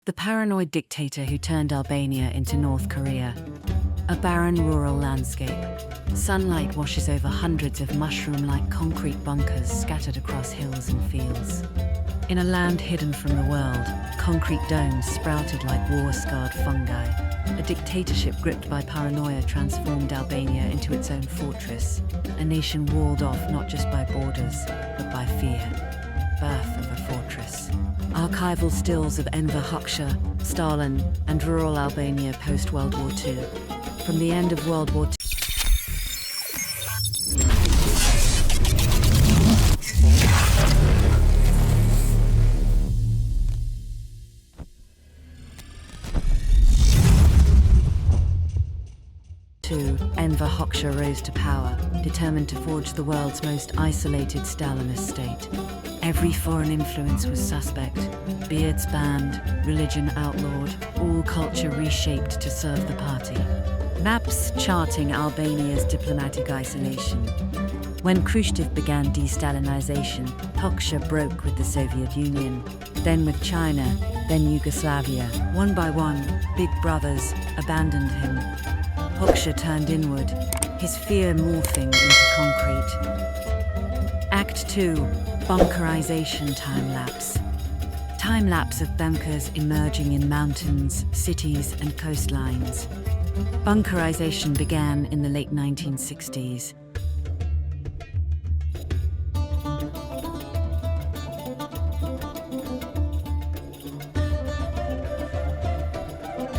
The paranoid dictator who turned Albania into North Korea. A barren rural landscape. Sunlight washes over hundreds of mushroom-like concrete bunkers scattered across hills and fields. In a land hidden from the world, concrete domes sprouted like war-scarred fungi. A dictatorship gripped by paranoia transformed Albania into its own fortress, a nation walled off not just by borders, but by fear. Birth of a fortress. Archival stills of Enver Hoxha, Stalin, and rural Albania post-World War II. From the end of World War II. Enver Hoxha rose to power, determined to forge the world's most isolated Stalinist state. Every foreign influence was suspect, beards banned, religion outlawed, all culture reshaped to serve the party. Maps charting Albania's diplomatic isolation. When Khrushchev began de-Stalinization, Hoxha broke with the Soviet Union, then with China, then Yugoslavia. One by one, big brothers abandoned him. Hoxha turned inward, his fear morphing into concrete. Act 2. Bunkerization time-lapse. Time-lapse of bunkers emerging in mountains, cities, and coastlines. Bunkerization began in the late 1960s.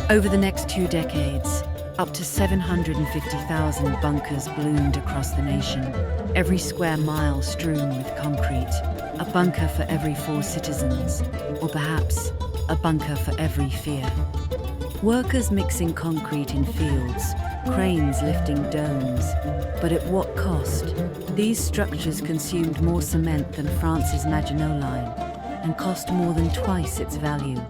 Over the next 2 decades, up to 750,000 bunkers bloomed across the nation, every square mile strewn with concrete, a bunker for every 4 citizens, or perhaps a bunker for every fear. Workers mixing concrete in fields, cranes lifting domes, but at what cost? These structures consumed more cement than France's Maginot Line and cost more than twice its value.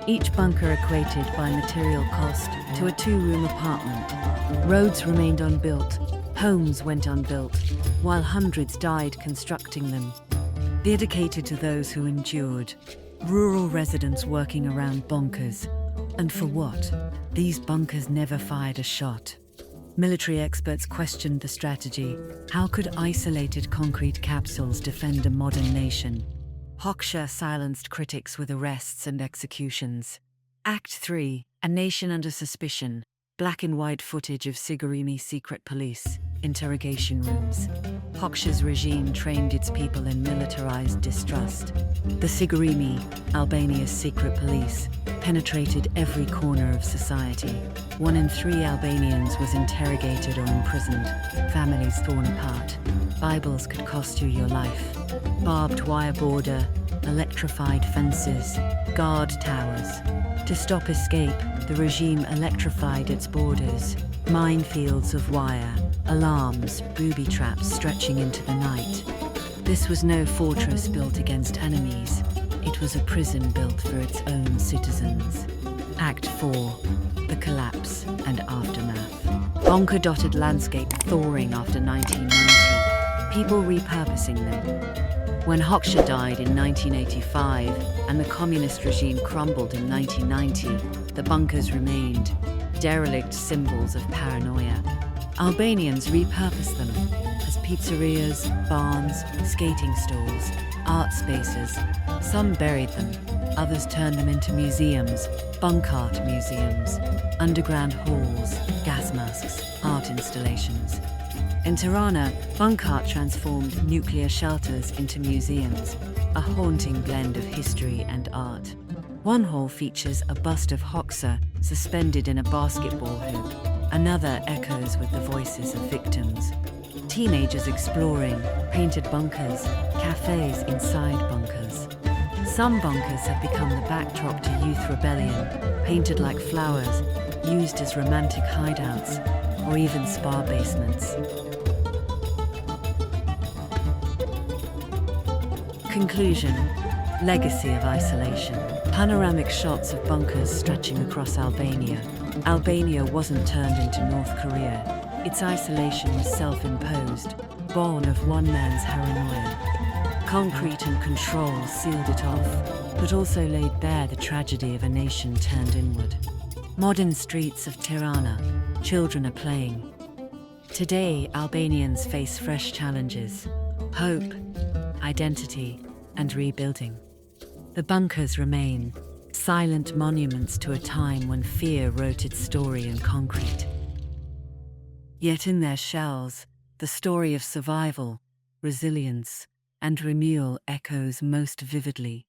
Each bunker equated by material cost to a 2-room apartment. Roads remained unbuilt, homes went unbuilt, while hundreds died constructing them. Dedicated to those who endured, rural residents working around bunkers. And for what? These bunkers never fired a shot. Military experts questioned the strategy. How could isolated concrete capsules defend a modern nation? Hoxha silenced critics with arrests and executions. Act 3. A nation under suspicion. Black and white footage of Sigurimi secret police. Interrogation rooms. Hoxha's regime trained its people in militarized distrust. The Sigurimi, Albania's secret police, penetrated every corner of society. 1 in 3 Albanians was interrogated or imprisoned, families torn apart. Bibles could cost you your life. Barbed wire border, electrified fences, guard towers. To stop escape, the regime electrified its borders. Minefields of wire, alarms, booby traps stretching into the night. This was no fortress built against enemies. It was a prison built for its own citizens. Act 4. The collapse and aftermath. Bunker-dotted landscape thawing after 1990. People repurposing them. When Hoxha died in 1985 and the communist regime crumbled in 1990, the bunkers remained, derelict symbols of paranoia. Albanians repurposed them as pizzerias, barns, skating stalls, art spaces. Some buried them, others turned them into museums, bunk art museums, underground halls, gas masks, art installations. In Tirana, bunk art transformed nuclear shelters into museums, a haunting blend of history and art. One hall features a bust of Hoxha suspended in a basketball hoop. Another echoes with the voices of victims. Teenagers exploring, painted bunkers, cafes inside bunkers. Some bunkers have become the backdrop to youth rebellion, painted like flowers, used as romantic hideouts, or even spa basements. Conclusion. Legacy of isolation. Panoramic shots of bunkers stretching across Albania. Albania wasn't turned into North Korea. Its isolation was self-imposed, born of one man's paranoia. Concrete and control sealed it off. but also laid bare the tragedy of a nation turned inward. Modern streets of Tirana, children are playing. Today, Albanians face fresh challenges: hope, identity, and rebuilding. The bunkers remain, silent monuments to a time when fear wrote its story in concrete. Yet in their shells, the story of survival, resilience, and renewal echoes most vividly.